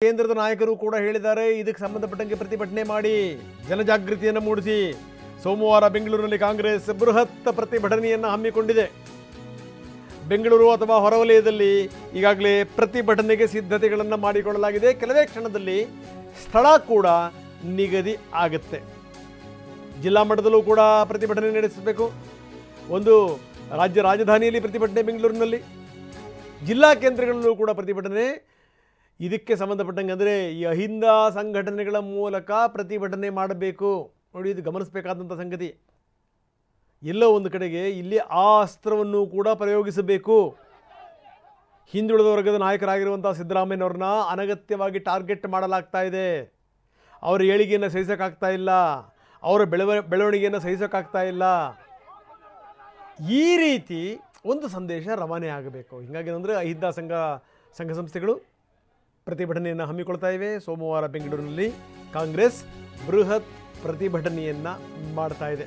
ಕೇಂದ್ರದ ನಾಯಕರು ಕೂಡ ಹೇಳಿದ್ದಾರೆ, ಇದಕ್ಕೆ ಸಂಬಂಧಪಟ್ಟಂಗೆ ಪ್ರತಿಭಟನೆ ಮಾಡಿ ಜನಜಾಗೃತಿಯನ್ನು ಮೂಡಿಸಿ. ಸೋಮವಾರ ಬೆಂಗಳೂರಿನಲ್ಲಿ ಕಾಂಗ್ರೆಸ್ ಬೃಹತ್ ಪ್ರತಿಭಟನೆಯನ್ನು ಹಮ್ಮಿಕೊಂಡಿದೆ. ಬೆಂಗಳೂರು ಅಥವಾ ಹೊರವಲಯದಲ್ಲಿ ಈಗಾಗಲೇ ಪ್ರತಿಭಟನೆಗೆ ಸಿದ್ಧತೆಗಳನ್ನು ಮಾಡಿಕೊಳ್ಳಲಾಗಿದೆ. ಕೆಲವೇ ಕ್ಷಣದಲ್ಲಿ ಸ್ಥಳ ಕೂಡ ನಿಗದಿ ಆಗುತ್ತೆ. ಜಿಲ್ಲಾ ಮಟ್ಟದಲ್ಲೂ ಕೂಡ ಪ್ರತಿಭಟನೆ ನಡೆಸಬೇಕು. ಒಂದು ರಾಜ್ಯ ರಾಜಧಾನಿಯಲ್ಲಿ ಪ್ರತಿಭಟನೆ, ಬೆಂಗಳೂರಿನಲ್ಲಿ ಜಿಲ್ಲಾ ಕೇಂದ್ರಗಳಲ್ಲೂ ಕೂಡ ಪ್ರತಿಭಟನೆ. ಇದಕ್ಕೆ ಸಂಬಂಧಪಟ್ಟಂಗೆ ಅಂದರೆ ಈ ಅಹಿಂದ ಸಂಘಟನೆಗಳ ಮೂಲಕ ಪ್ರತಿಭಟನೆ ಮಾಡಬೇಕು. ನೋಡಿ, ಇದು ಗಮನಿಸಬೇಕಾದಂಥ ಸಂಗತಿ. ಎಲ್ಲೋ ಒಂದು ಕಡೆಗೆ ಇಲ್ಲಿ ಆ ಅಸ್ತ್ರವನ್ನು ಕೂಡ ಪ್ರಯೋಗಿಸಬೇಕು. ಹಿಂದುಳಿದ ವರ್ಗದ ನಾಯಕರಾಗಿರುವಂಥ ಸಿದ್ದರಾಮಯ್ಯನವ್ರನ್ನ ಅನಗತ್ಯವಾಗಿ ಟಾರ್ಗೆಟ್ ಮಾಡಲಾಗ್ತಾ ಇದೆ. ಅವರ ಏಳಿಗೆಯನ್ನು ಸಹಿಸೋಕ್ಕಾಗ್ತಾ ಇಲ್ಲ, ಅವರ ಬೆಳವಣಿಗೆಯನ್ನು ಸಹಿಸೋಕ್ಕಾಗ್ತಾ ಇಲ್ಲ. ಈ ರೀತಿ ಒಂದು ಸಂದೇಶ ರವಾನೆ ಆಗಬೇಕು. ಹೀಗಾಗಿ ಅಂದರೆ ಅಹಿಂದ ಸಂಘ ಸಂಸ್ಥೆಗಳು ಪ್ರತಿಭಟನೆಯನ್ನು ಹಮ್ಮಿಕೊಳ್ತಾ ಇವೆ. ಸೋಮವಾರ ಬೆಂಗಳೂರಿನಲ್ಲಿ ಕಾಂಗ್ರೆಸ್ ಬೃಹತ್ ಪ್ರತಿಭಟನೆಯನ್ನು ಮಾಡ್ತಾ ಇದೆ.